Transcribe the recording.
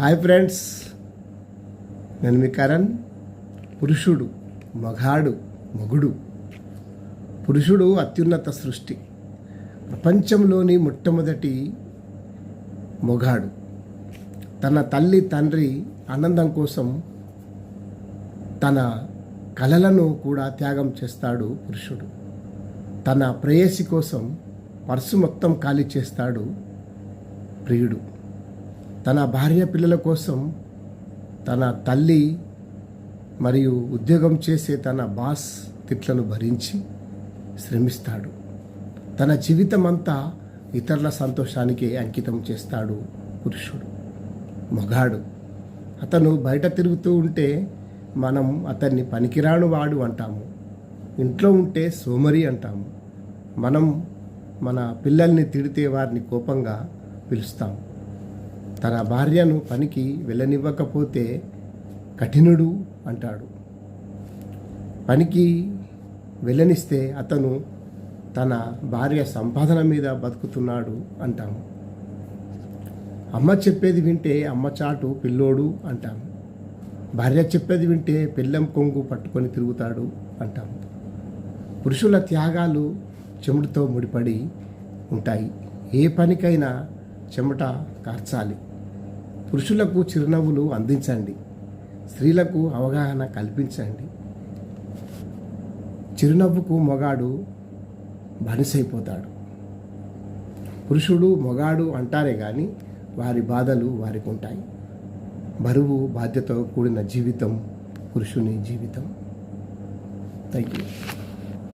Hi friends, నేను మీ కరణ్. పురుషుడు, మగాడు, మగుడు. పురుషుడు అత్యున్నత సృష్టి, ప్రపంచంలోని మొట్టమొదటి మొగాడు. తన తల్లి తండ్రి ఆనందం కోసం తన కలలను కూడా త్యాగం చేస్తాడు పురుషుడు. తన ప్రేయసి కోసం పర్సు మొత్తం ఖాళీ చేస్తాడు ప్రియుడు. తన భార్య పిల్లల కోసం తన తల్లి మరియు ఉద్యోగం చేసే తన బాస్ తిట్లను భరించి శ్రమిస్తాడు. తన జీవితం అంతా ఇతరుల సంతోషానికి అంకితం చేస్తాడు పురుషుడు. మగాడు అతను బయట తిరుగుతూ ఉంటే మనం అతన్ని పనికిరాను వాడు అంటాము, ఇంట్లో ఉంటే సోమరి అంటాము. మనం మన పిల్లల్ని తిడితే వారిని కోపంగా పిలుస్తాము. తన భార్యను పనికి వెళ్ళనివ్వకపోతే కఠినుడు అంటాడు. పనికి వెళ్ళనిస్తే అతను తన భార్య సంపాదన మీద బతుకుతున్నాడు అంటాము. అమ్మ చెప్పేది వింటే అమ్మ చాటు పిల్లోడు అంటాము. భార్య చెప్పేది వింటే పిల్లం కొంగు పట్టుకొని తిరుగుతాడు అంటాము. పురుషుల త్యాగాలు చెమటతో ముడిపడి ఉంటాయి. ఏ పనికైనా చెమట కార్చాలి. పురుషులకు చిరునవ్వులు అందించండి, స్త్రీలకు అవగాహన కల్పించండి. చిరునవ్వుకు మొగాడు బానిసైపోతాడు. పురుషుడు మొగాడు అంటారే కానీ వారి బాధలు వారికి ఉంటాయి. బరువు బాధ్యతతో కూడిన జీవితం పురుషుని జీవితం. Thank you.